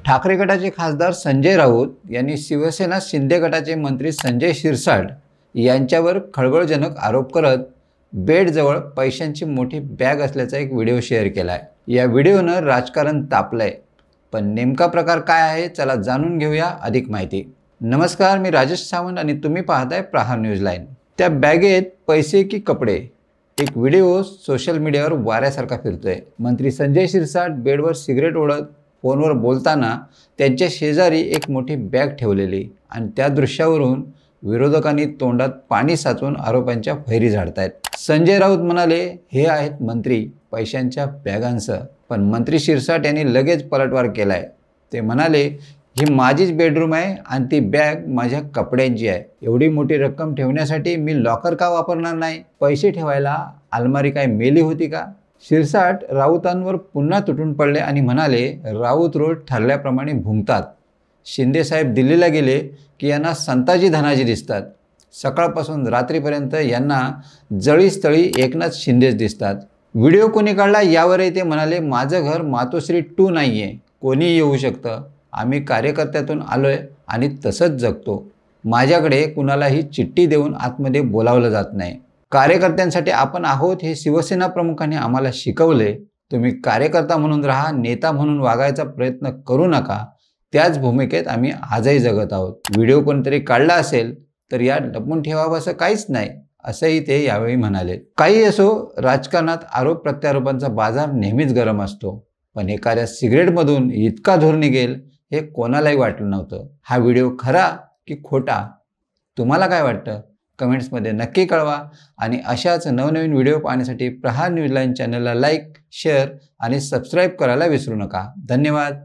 ठाकरे गटाचे खासदार संजय राऊत यांनी शिवसेना शिंदे गटाचे मंत्री संजय शिरसाट यांच्यावर खळबळजनक आरोप करत बेडजवळ पैशांची मोठी बॅग असल्याचा एक व्हिडिओ शेअर केला आहे। या व्हिडिओनं राजकारण तापलंय, पण नेमका प्रकार काय आहे चला जाणून घेऊया अधिक माहिती। नमस्कार, मी राजेश सावंत आणि तुम्ही पाहताय प्रहार न्यूज लाईन। त्या बॅगेत पैसे की कपडे, एक व्हिडिओ सोशल मीडियावर वाऱ्यासारखा फिरतोय। मंत्री संजय शिरसाट बेडवर सिगरेट ओढत फोनवर बोलताना त्यांच्या शेजारी एक मोठी बॅग ठेवलेली आणि त्या दृश्यावरून विरोधकांनी तोंडात पाणी साचवून आरोपांच्या फैरी झाडतायत। संजय राऊत म्हणाले, हे आहेत मंत्री पैशांच्या बॅगांसह, पण मंत्री शिरसाट यांनी लगेच पलटवार केलाय। ते म्हणाले, ही माझीच बेडरूम आहे आणि ती बॅग माझ्या कपड्यांची आहे। एवढी मोठी रक्कम ठेवण्यासाठी मी लॉकर का वापरणार नाही? पैसे ठेवायला अलमारी काय मेली होती का? शिरसाट राऊतांवर पुन्हा तुटून पडले आणि म्हणाले, राऊत रोज ठरल्याप्रमाणे भुंकतात। शिंदे साहेब दिल्लीला गेले की यांना संताजी धनाजी दिसतात। सकाळपासून रात्रीपर्यंत यांना जळीस्थळी एकनाथ शिंदेच दिसतात। व्हिडिओ कोणी काढला यावरही ते म्हणाले, माझं घर मातोश्री 2 नाहीये, कोणी येऊ शकतं। आम्ही कार्यकर्त्यातून आलोय आणि तसंच जगतो। माझ्याकडे कुणालाही चिठ्ठी देऊन आतमध्ये बोलावलं जात नाही। कार्यकर्त्यांसाठी आपण आहोत हे शिवसेना प्रमुखांनी आम्हाला शिकवले। तुम्ही कार्यकर्ता म्हणून राहा, नेता म्हणून वागायचा प्रयत्न करू नका। त्याच भूमिकेत आम्ही आजही जगत आहोत। व्हिडिओ कोणतरी काढला असेल तर यात लपवून ठेवावं असं काहीच नाही, असंही ते यावेळी म्हणाले। काही असो, राजकारणात आरोप प्रत्यारोपांचा बाजार नेहमीच गरम असतो, पण एखाद्या सिगरेटमधून इतका धूर निघेल हे कोणालाही वाटलं नव्हतं। हा व्हिडिओ खरा की खोटा? तुम्हाला काय वाटतं? कमेंट्समध्ये नक्की कळवा आणि अशाच नवनवीन व्हिडिओ पाहण्यासाठी प्रहार न्यूज लाईन चॅनलला लाईक, शेअर आणि सबस्क्राईब करायला विसरू नका। धन्यवाद।